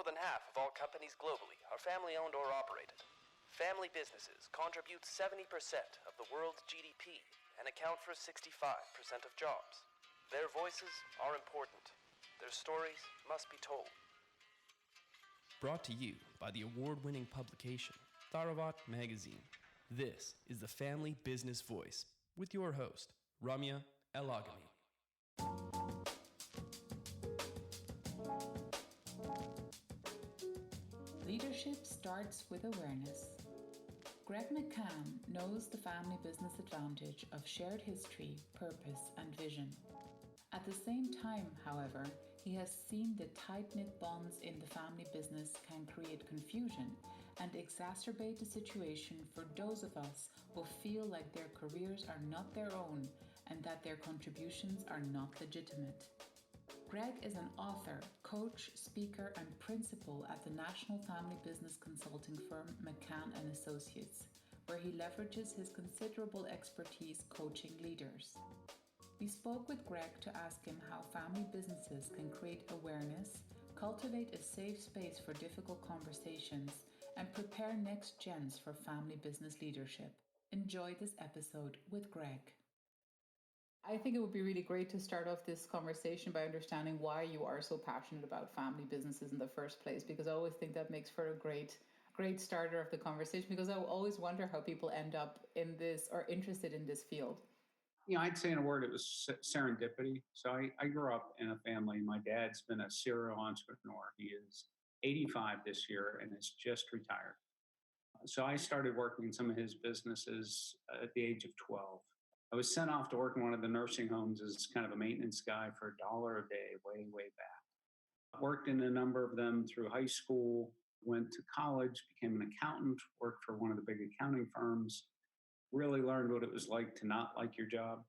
More than half of all companies globally are family-owned or operated. Family businesses contribute 70% of the world's GDP and account for 65% of jobs. Their voices are important. Their stories must be told. Brought to you by the award-winning publication, Tharawat magazine. This is the Family Business Voice with your host, Ramya El-Agami. Leadership starts with awareness. Greg McCann knows the family business advantage of shared history, purpose, and vision. At the same time, however, he has seen that tight-knit bonds in the family business can create confusion and exacerbate the situation for those of us who feel like their careers are not their own and that their contributions are not legitimate. Greg is an author, coach, speaker, and principal at the national family business consulting firm McCann & Associates, where he leverages his considerable expertise coaching leaders. We spoke with Greg to ask him how family businesses can create awareness, cultivate a safe space for difficult conversations, and prepare next-gens for family business leadership. Enjoy this episode with Greg. I think it would be really great to start off this conversation by understanding why you are so passionate about family businesses in the first place, because I always think that makes for a great starter of the conversation, because I always wonder how people end up in this or interested in this field. I'd say in a word, it was serendipity. So I grew up in a family. My dad's been a serial entrepreneur. He is 85 this year and is just retired. So I started working in some of his businesses at the age of 12. I was sent off to work in one of the nursing homes as kind of a maintenance guy for $1 a day, way back. I worked in a number of them through high school, went to college, became an accountant, worked for one of the big accounting firms, really learned what it was like to not like your job.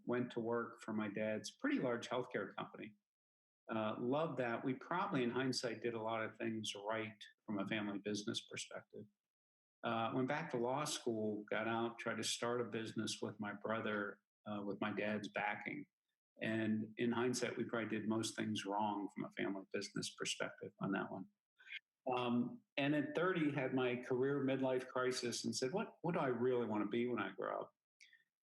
Went to work for my dad's pretty large healthcare company. Loved that. We probably, in hindsight, did a lot of things right from a family business perspective. Went back to law school, got out, tried to start a business with my brother, with my dad's backing. And in hindsight, we probably did most things wrong from a family business perspective on that one. And at 30, had my career midlife crisis and said, what do I really want to be when I grow up?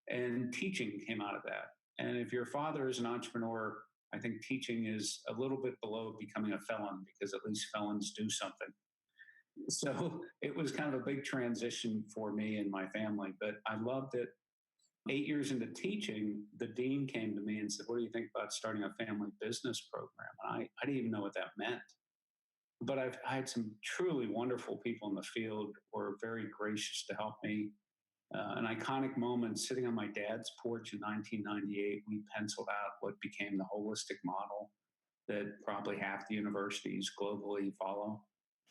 And teaching came out of that. And if your father is an entrepreneur, I think teaching is a little bit below becoming a felon, because at least felons do something. So it was kind of a big transition for me and my family, but I loved it. 8 years into teaching, the dean came to me and said, what do you think about starting a family business program? And I didn't even know what that meant. But I had some truly wonderful people in the field who were very gracious to help me. An iconic moment, sitting on my dad's porch in 1998, we penciled out what became the holistic model that probably half the universities globally follow.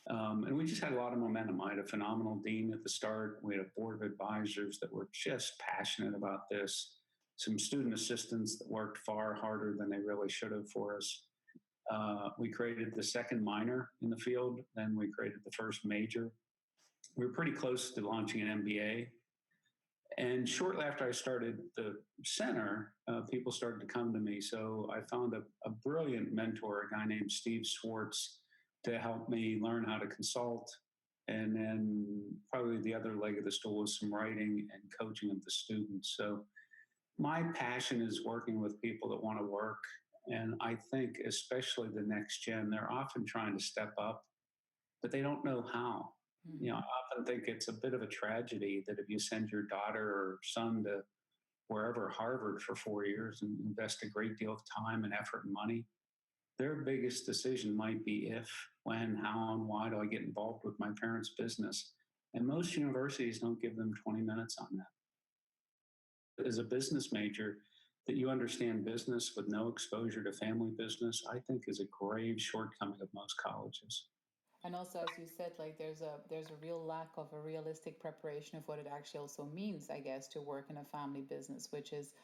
And we just had a lot of momentum. I had a phenomenal dean at the start. We had a board of advisors that were just passionate about this. Some student assistants that worked far harder than they really should have for us. We created the second minor in the field. Then we created the first major. We were pretty close to launching an MBA. And shortly after I started the center, people started to come to me. So I found a brilliant mentor, a guy named Steve Swartz, to help me learn how to consult. And then probably the other leg of the stool was some writing and coaching of the students. So my passion is working with people that want to work. And I think especially the next gen, they're often trying to step up, but they don't know how. Mm-hmm. I often think it's a bit of a tragedy that if you send your daughter or son to wherever, Harvard, for 4 years and invest a great deal of time and effort and money, their biggest decision might be if, when, how, and why do I get involved with my parents' business? And most universities don't give them 20 minutes on that. As a business major, that you understand business with no exposure to family business, I think is a grave shortcoming of most colleges. And also, as you said, like there's a real lack of a realistic preparation of what it actually also means, I guess, to work in a family business, which is,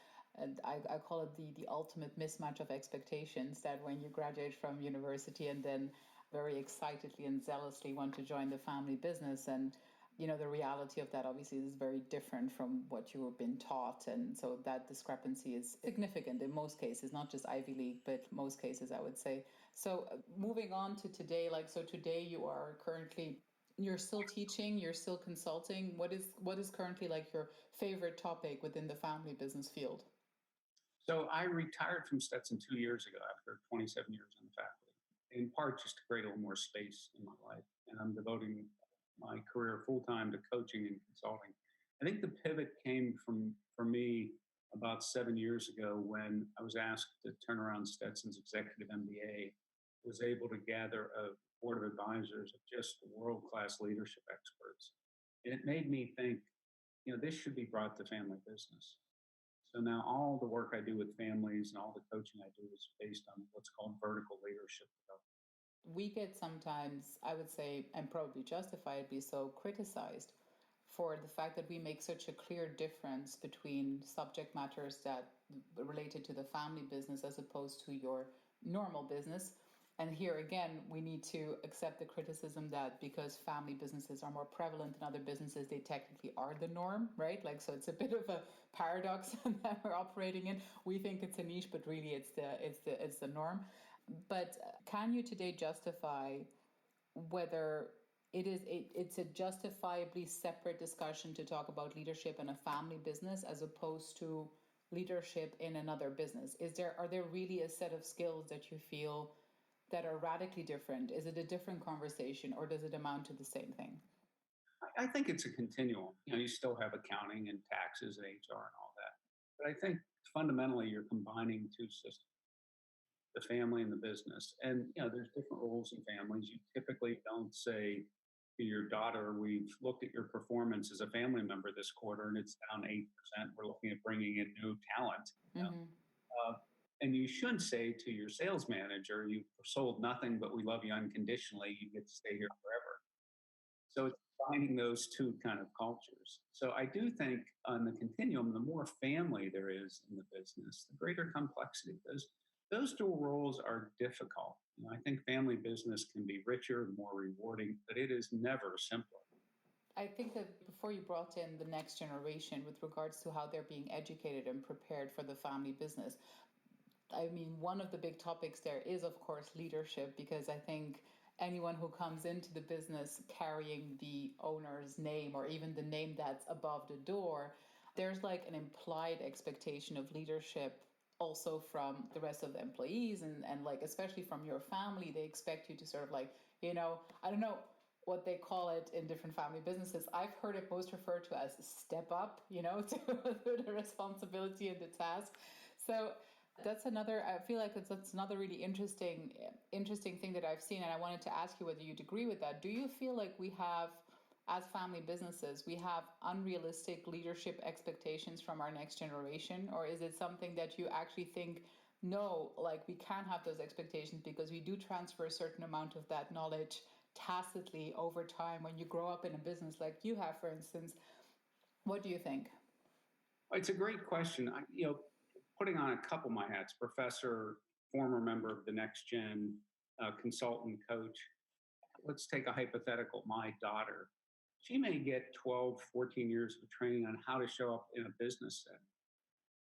I call it the ultimate mismatch of expectations, that when you graduate from university and then very excitedly and zealously want to join the family business, and the reality of that obviously is very different from what you have been taught. And so that discrepancy is significant in most cases, not just Ivy League, but most cases, I would say. So moving on to today, so today you're still teaching, you're still consulting. What is currently like your favorite topic within the family business field? So I retired from Stetson 2 years ago after 27 years in the faculty, in part just to create a little more space in my life. And I'm devoting my career full time to coaching and consulting. I think the pivot came for me about 7 years ago when I was asked to turn around Stetson's executive MBA. Was able to gather a board of advisors of just world class leadership experts. And it made me think, this should be brought to family business. So now all the work I do with families and all the coaching I do is based on what's called vertical leadership development. We get sometimes, I would say, and probably justifiably so, criticized for the fact that we make such a clear difference between subject matters that related to the family business as opposed to your normal business. And here again, we need to accept the criticism that because family businesses are more prevalent than other businesses, they technically are the norm, right? So it's a bit of a paradox that we're operating in. We think it's a niche, but really it's the norm. But can you today justify whether it's a justifiably separate discussion to talk about leadership in a family business as opposed to leadership in another business? Are there really a set of skills that you feel that are radically different? Is it a different conversation, or does it amount to the same thing? I think it's a continuum. You still have accounting and taxes and HR and all that. But I think fundamentally you're combining two systems, the family and the business. And there's different roles in families. You typically don't say to your daughter, we've looked at your performance as a family member this quarter and it's down 8%. We're looking at bringing in new talent. And you shouldn't say to your sales manager, you've sold nothing, but we love you unconditionally. You get to stay here forever. So it's finding those two kind of cultures. So I do think on the continuum, the more family there is in the business, the greater complexity. Those dual roles are difficult. I think family business can be richer, more rewarding, but it is never simpler. I think that before you brought in the next generation with regards to how they're being educated and prepared for the family business, I mean, one of the big topics there is, of course, leadership, because I think anyone who comes into the business carrying the owner's name or even the name that's above the door, there's like an implied expectation of leadership also from the rest of the employees and like especially from your family. They expect you to sort of like, I don't know what they call it in different family businesses. I've heard it most referred to as step up, to the responsibility and the task. So that's I feel like that's another really interesting thing that I've seen. And I wanted to ask you whether you'd agree with that. Do you feel like we have, as family businesses, we have unrealistic leadership expectations from our next generation? Or is it something that you actually think, no, like we can have those expectations because we do transfer a certain amount of that knowledge tacitly over time when you grow up in a business like you have, for instance? What do you think? It's a great question. Putting on a couple of my hats, professor, former member of the nex-gen, consultant, coach. Let's take a hypothetical. My daughter, she may get 12, 14 years of training on how to show up in a business setting.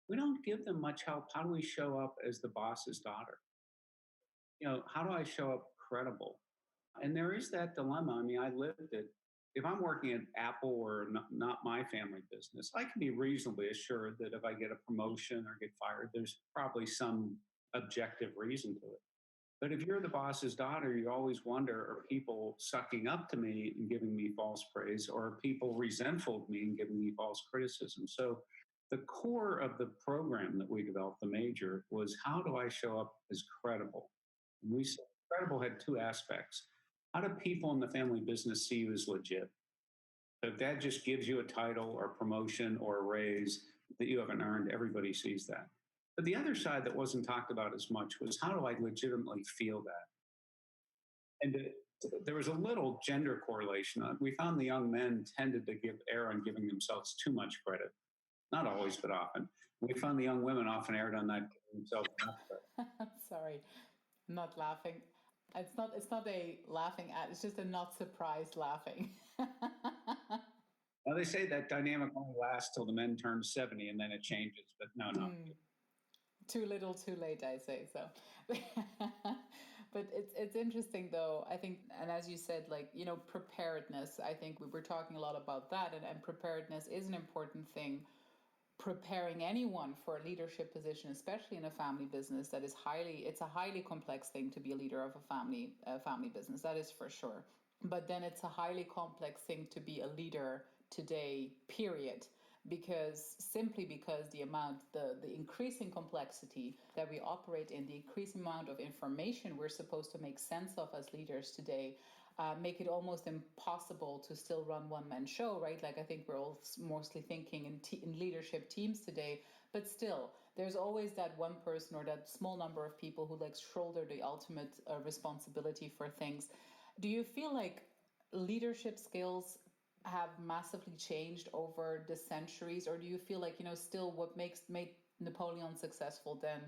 We don't give them much help. How do we show up as the boss's daughter? How do I show up credible? And there is that dilemma. I mean, I lived it. If I'm working at Apple or not my family business, I can be reasonably assured that if I get a promotion or get fired, there's probably some objective reason to it. But if you're the boss's daughter, you always wonder, are people sucking up to me and giving me false praise, or are people resentful of me and giving me false criticism? So the core of the program that we developed, the major, was how do I show up as credible? And we said credible had two aspects. How do people in the family business see you as legit? So if that just gives you a title or promotion or a raise that you haven't earned, everybody sees that. But the other side that wasn't talked about as much was how do I legitimately feel that? And there was a little gender correlation. We found the young men tended to err on giving themselves too much credit. Not always, but often. We found the young women often erred on not giving themselves enough credit. Sorry, I'm not laughing. It's not a laughing at, it's just a not surprised laughing. Now they say that dynamic only lasts till the men turn 70 and then it changes, but no, no. Too little, too late, I say so. But it's interesting though. I think, and as you said, like, you know, preparedness. I think we were talking a lot about that, and preparedness is an important thing. Preparing anyone for a leadership position, especially in a family business, that is it's a highly complex thing to be a leader of a family business. That is for sure. But then it's a highly complex thing to be a leader today, period, because the increasing complexity that we operate in, the increasing amount of information we're supposed to make sense of as leaders today, make it almost impossible to still run one-man show, right? Like, I think we're all mostly thinking in leadership teams today, but still there's always that one person or that small number of people who like shoulder the ultimate responsibility for things. Do you feel like leadership skills have massively changed over the centuries, or do you feel like, you know, still what made Napoleon successful then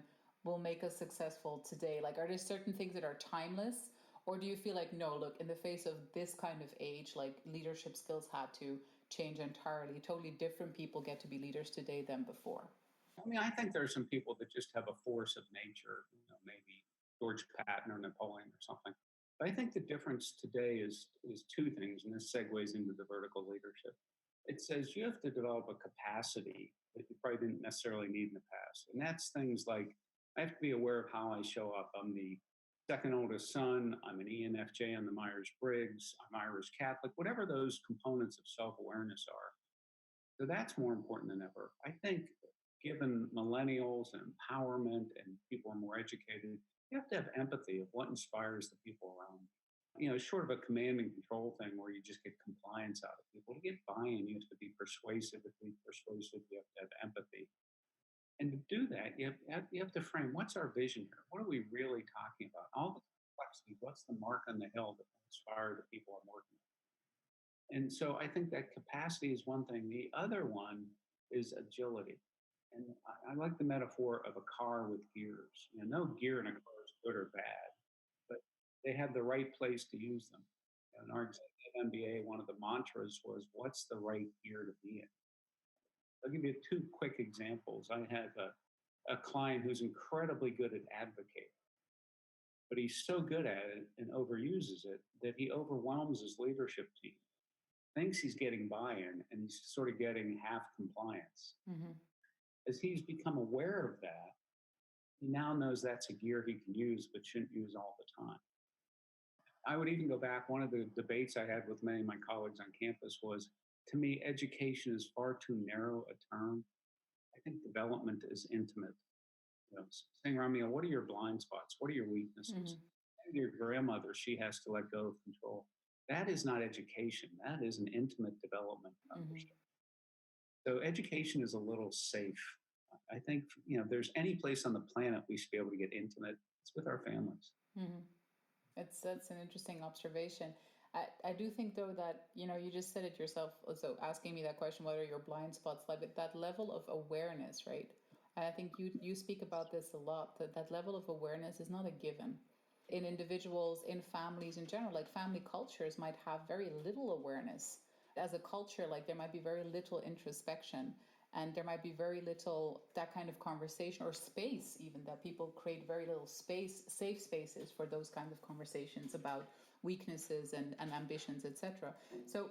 will make us successful today? Like, are there certain things that are timeless, or do you feel like, no, look, in the face of this kind of age, like, leadership skills had to change entirely? Totally different people get to be leaders today than before. I mean, I think there are some people that just have a force of nature, you know, maybe George Patton or Napoleon or something. But I think the difference today is two things, and this segues into the vertical leadership. It says you have to develop a capacity that you probably didn't necessarily need in the past. And that's things like I have to be aware of how I show up. I'm the second oldest son. I'm an ENFJ on the Myers Briggs. I'm Irish Catholic, whatever those components of self awareness are. So that's more important than ever. I think given millennials and empowerment and people are more educated, you have to have empathy of what inspires the people around you. You know, short of a command and control thing where you just get compliance out of people. To get buy-in, you have to be persuasive. To be persuasive, you have to have empathy. And to do that, you have to frame what's our vision here? What are we really talking about? All the complexity, what's the mark on the hill that will inspire the people I'm working with? And so I think that capacity is one thing. The other one is agility. And I like the metaphor of a car with gears. You know, no gear in a car is good or bad, but they have the right place to use them. In our executive MBA, one of the mantras was, what's the right gear to be in? I'll give you two quick examples. I have a client who's incredibly good at advocating, but he's so good at it and overuses it that he overwhelms his leadership team, thinks he's getting buy-in, and he's sort of getting half compliance. Mm-hmm. As he's become aware of that, he now knows that's a gear he can use, but shouldn't use all the time. I would even go back. One of the debates I had with many of my colleagues on campus was, to me, education is far too narrow a term. I think development is intimate. You know, saying, Ramya, what are your blind spots? What are your weaknesses? Mm-hmm. And your grandmother, she has to let go of control. That is not education. That is an intimate development of understanding. So education is a little safe. I think, you know, there's any place on the planet we should be able to get intimate, it's with our families. Mm-hmm. That's an interesting observation. I do think though that, you know, you just said it yourself, also asking me that question, what are your blind spots, like that level of awareness, right? And I think you speak about this a lot, that level of awareness is not a given. In individuals, in families in general, like family cultures might have very little awareness. As a culture, like there might be very little introspection, and there might be very little that kind of conversation or space, even that people create very little space, safe spaces for those kinds of conversations about weaknesses and ambitions, etc. So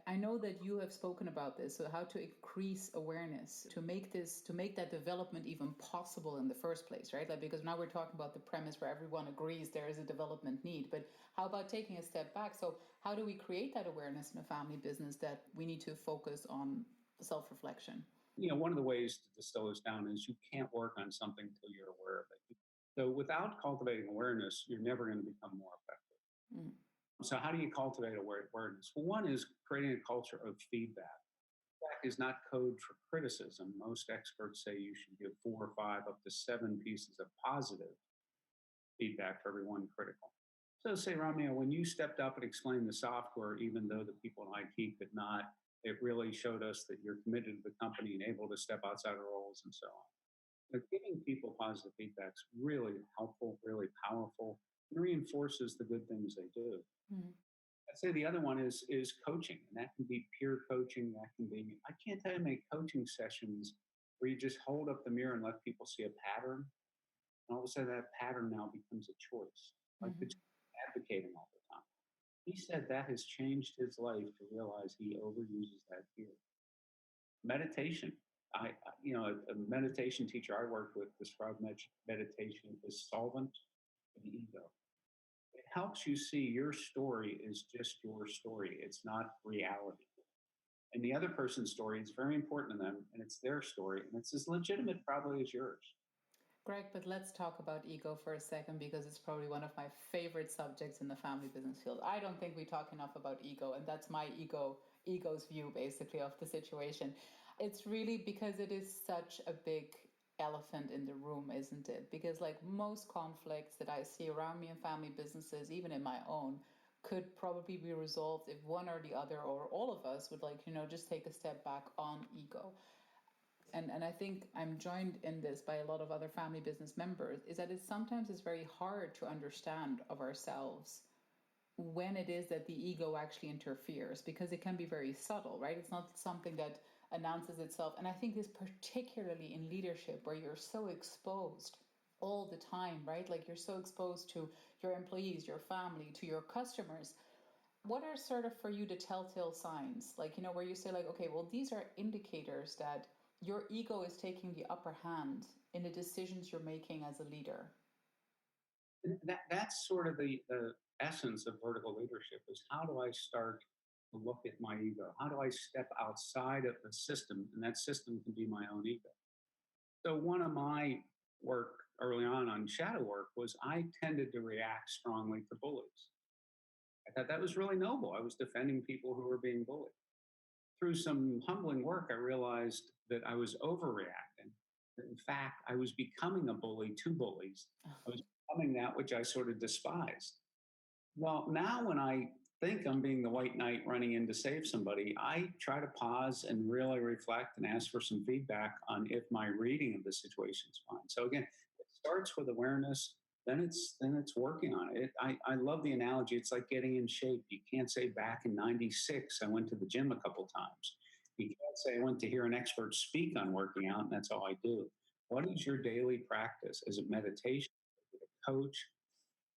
I know that you have spoken about this, so how to increase awareness to make that development even possible in the first place, right? Like, because now we're talking about the premise where everyone agrees there is a development need, but how about taking a step back? So how do we create that awareness in a family business that we need to focus on self-reflection? You know, one of the ways to distill this down is you can't work on something until you're aware of it. So without cultivating awareness, you're never going to become more effective. Mm. So how do you cultivate awareness? Well, one is creating a culture of feedback. Feedback is not code for criticism. Most experts say you should give 4 or 5 up to 7 pieces of positive feedback for every one critical. So say, Ramya, when you stepped up and explained the software, even though the people in IT could not, it really showed us that you're committed to the company and able to step outside of roles and so on. But giving people positive feedback is really helpful, really powerful, and reinforces the good things they do. Mm-hmm. I'd say the other one is coaching, and that can be peer coaching. That can be, I can't tell you how many coaching sessions where you just hold up the mirror and let people see a pattern, and all of a sudden that pattern now becomes a choice, like the Hmm. advocating all the time. He said that has changed his life to realize he overuses that fear. Meditation. A meditation teacher I worked with described meditation as solvent for the ego. It helps you see your story is just your story. It's not reality. And the other person's story is very important to them, and it's their story, and it's as legitimate probably as yours. Greg, but let's talk about ego for a second because it's probably one of my favorite subjects in the family business field. I don't think we talk enough about ego, and that's my ego's view basically of the situation. It's really because it is such a big elephant in the room, isn't it? Because like most conflicts that I see around me in family businesses, even in my own, could probably be resolved if one or the other or all of us would like, just take a step back on ego. And I think I'm joined in this by a lot of other family business members, is that it sometimes is very hard to understand of ourselves when it is that the ego actually interferes, because it can be very subtle, right? It's not something that announces itself. And I think this particularly in leadership where you're so exposed all the time, right? Like you're so exposed to your employees, your family, to your customers. What are sort of for you the telltale signs, like, where you say like, okay, well, these are indicators that your ego is taking the upper hand in the decisions you're making as a leader? That's sort of the essence of vertical leadership is how do I start to look at my ego? How do I step outside of the system? And that system can be my own ego. So one of my work early on shadow work was I tended to react strongly to bullies. I thought that was really noble. I was defending people who were being bullied. Through some humbling work, I realized that I was overreacting. That in fact, I was becoming a bully to bullies. I was becoming that which I sort of despised. Well, now when I think I'm being the white knight running in to save somebody, I try to pause and really reflect and ask for some feedback on if my reading of the situation is fine. So again, it starts with awareness, then it's working on it. I love the analogy. It's like getting in shape. You can't say back in '96 I went to the gym a couple times. You can't say I went to hear an expert speak on working out and that's all I do. What is your daily practice? Is it meditation? Is it a coach?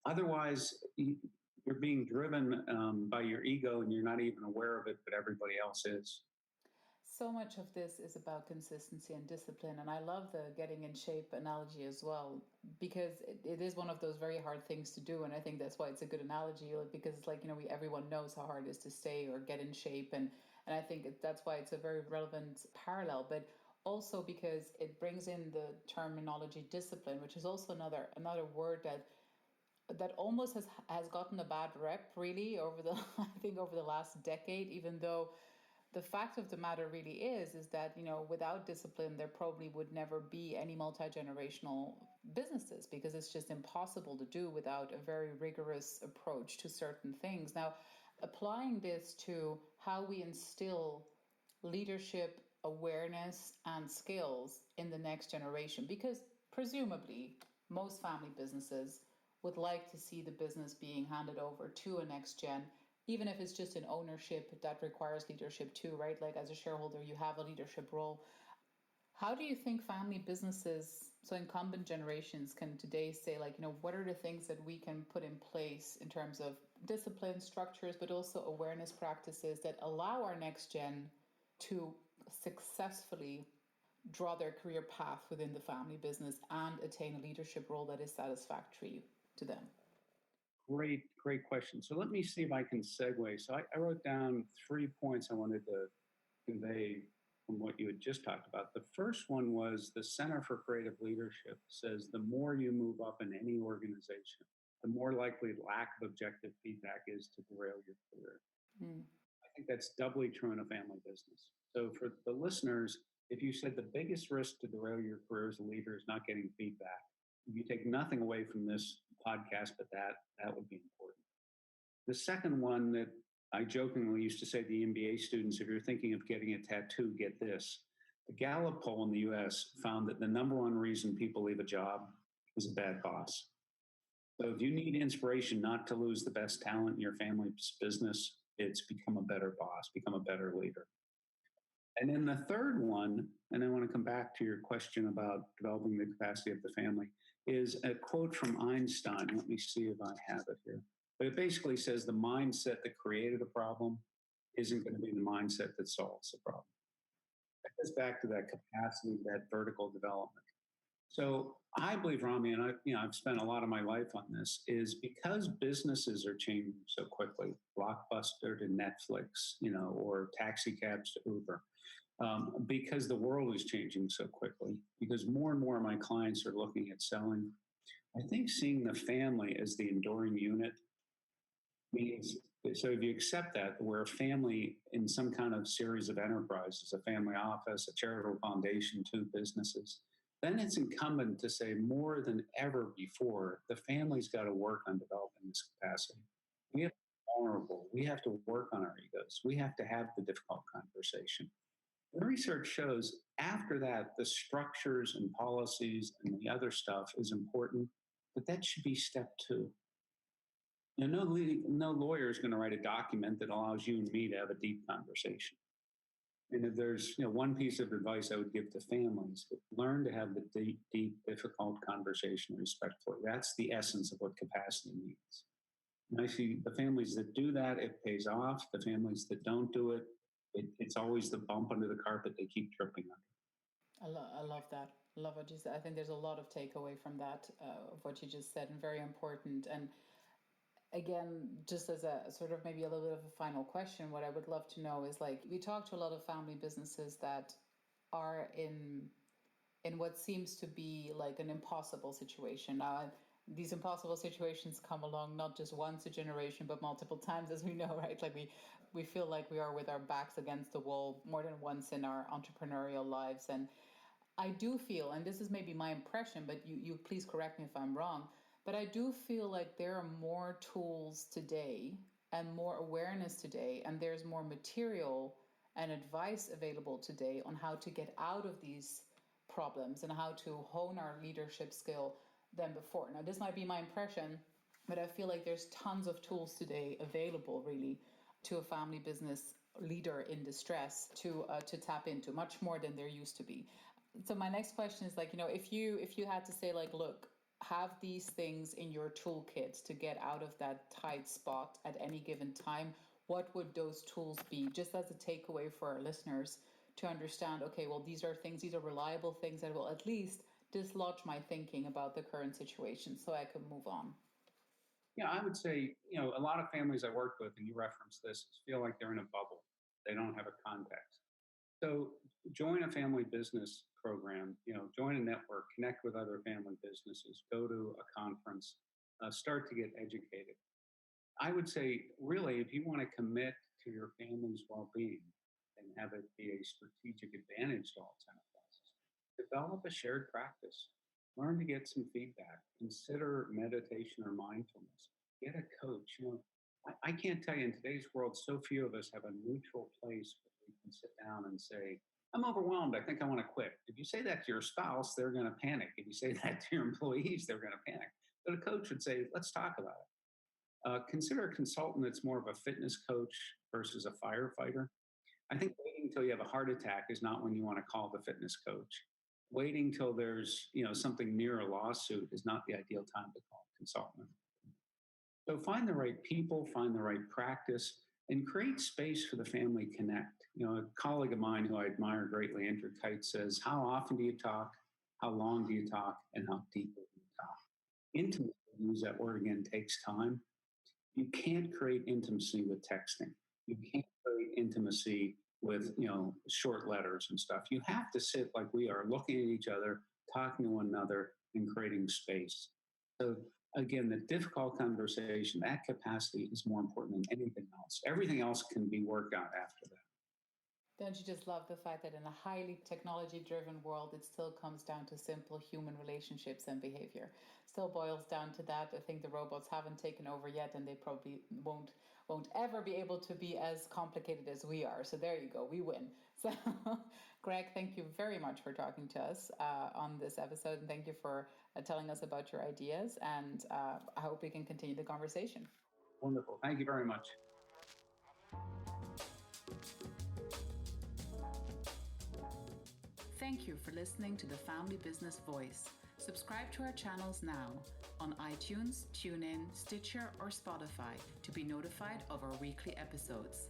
Otherwise, you're being driven by your ego and you're not even aware of it, but everybody else is. So much of this is about consistency and discipline. And I love the getting in shape analogy as well, because it is one of those very hard things to do. And I think that's why it's a good analogy, because it's like, everyone knows how hard it is to stay or get in shape. And I think that's why it's a very relevant parallel. But also because it brings in the terminology discipline, which is also another word that almost has gotten a bad rep really over the I think over the last decade, even though the fact of the matter really is that without discipline there probably would never be any multi-generational businesses, because it's just impossible to do without a very rigorous approach to certain things. Now, applying this to how we instill leadership awareness and skills in the next generation, because presumably most family businesses would like to see the business being handed over to a next gen, even if it's just an ownership that requires leadership too, right? Like as a shareholder, you have a leadership role. How do you think family businesses, so incumbent generations, can today say, like, what are the things that we can put in place in terms of discipline, structures, but also awareness practices that allow our next gen to successfully draw their career path within the family business and attain a leadership role that is satisfactory to them? Great question. So let me see if I can segue. So I wrote down 3 points I wanted to convey from what you had just talked about. The first one was the Center for Creative Leadership says the more you move up in any organization, the more likely lack of objective feedback is to derail your career. Mm. I think that's doubly true in a family business. So for the listeners, if you said the biggest risk to derail your career as a leader is not getting feedback, you take nothing away from this podcast, but that would be important. The second one that I jokingly used to say to the MBA students, if you're thinking of getting a tattoo, get this. The Gallup poll in the US found that the number one reason people leave a job is a bad boss. So if you need inspiration not to lose the best talent in your family's business, it's become a better boss, become a better leader. And then the third one, and I want to come back to your question about developing the capacity of the family, is a quote from Einstein. Let me see if I have it here. But it basically says the mindset that created a problem isn't going to be the mindset that solves the problem. That goes back to that capacity, that vertical development. So I believe, Rami, and I've spent a lot of my life on this, is because businesses are changing so quickly, Blockbuster to Netflix, or taxi cabs to Uber, because the world is changing so quickly, because more and more of my clients are looking at selling. I think seeing the family as the enduring unit means, so if you accept that we're a family in some kind of series of enterprises, a family office, a charitable foundation, two businesses, then it's incumbent to say more than ever before, the family's got to work on developing this capacity. We have to be vulnerable. We have to work on our egos. We have to have the difficult conversation. The research shows after that, the structures and policies and the other stuff is important, but that should be step two. No lawyer is going to write a document that allows you and me to have a deep conversation. And if there's one piece of advice I would give to families, learn to have the deep, difficult conversation respectfully. That's the essence of what capacity means. And I see the families that do that, it pays off. The families that don't do it, it's always the bump under the carpet they keep tripping on. I love that. Love what you said. I think there's a lot of takeaway from that, of what you just said, and very important. And again, just as a sort of maybe a little bit of a final question, what I would love to know is, like, we talk to a lot of family businesses that are in what seems to be like an impossible situation. Now, these impossible situations come along not just once a generation, but multiple times, as we know, right? Like we feel like we are with our backs against the wall more than once in our entrepreneurial lives. And I do feel, and this is maybe my impression, but you please correct me if I'm wrong, but I do feel like there are more tools today and more awareness today, and there's more material and advice available today on how to get out of these problems and how to hone our leadership skill than before. Now, this might be my impression, but I feel like there's tons of tools today available, really, to a family business leader in distress to tap into, much more than there used to be. So my next question is, like, if you had to say, like, look, have these things in your toolkit to get out of that tight spot at any given time, what would those tools be? Just as a takeaway for our listeners to understand, okay, well, these are reliable things that will at least dislodge my thinking about the current situation so I can move on. Yeah, I would say, a lot of families I work with, and you reference this, feel like they're in a bubble. They don't have a context. So join a family business program, join a network, connect with other family businesses, go to a conference, start to get educated. I would say, really, if you want to commit to your family's well-being and have it be a strategic advantage to all enterprises, develop a shared practice. Learn to get some feedback. Consider meditation or mindfulness. Get a coach. I can't tell you, in today's world, so few of us have a neutral place where we can sit down and say, I'm overwhelmed. I think I want to quit. If you say that to your spouse, they're going to panic. If you say that to your employees, they're going to panic. But a coach would say, let's talk about it. Consider a consultant that's more of a fitness coach versus a firefighter. I think waiting until you have a heart attack is not when you want to call the fitness coach. Waiting till there's something near a lawsuit is not the ideal time to call a consultant. So find the right people, find the right practice, and create space for the family connect. A colleague of mine who I admire greatly, Andrew Kite, says, how often do you talk? How long do you talk? And how deeply do you talk? Intimacy, use that word again, takes time. You can't create intimacy with texting. You can't create intimacy with, short letters and stuff. You have to sit like we are, looking at each other, talking to one another, and creating space. So again, the difficult conversation, that capacity is more important than anything else. Everything else can be worked out after that. Don't you just love the fact that in a highly technology driven world, it still comes down to simple human relationships and behavior? Still boils down to that. I think the robots haven't taken over yet, and they probably won't ever be able to be as complicated as we are. So there you go, we win. So, Greg, thank you very much for talking to us on this episode, and thank you for telling us about your ideas. And I hope we can continue the conversation. Wonderful. Thank you very much. Thank you for listening to the Family Business Voice. Subscribe to our channels now on iTunes, TuneIn, Stitcher, or Spotify to be notified of our weekly episodes.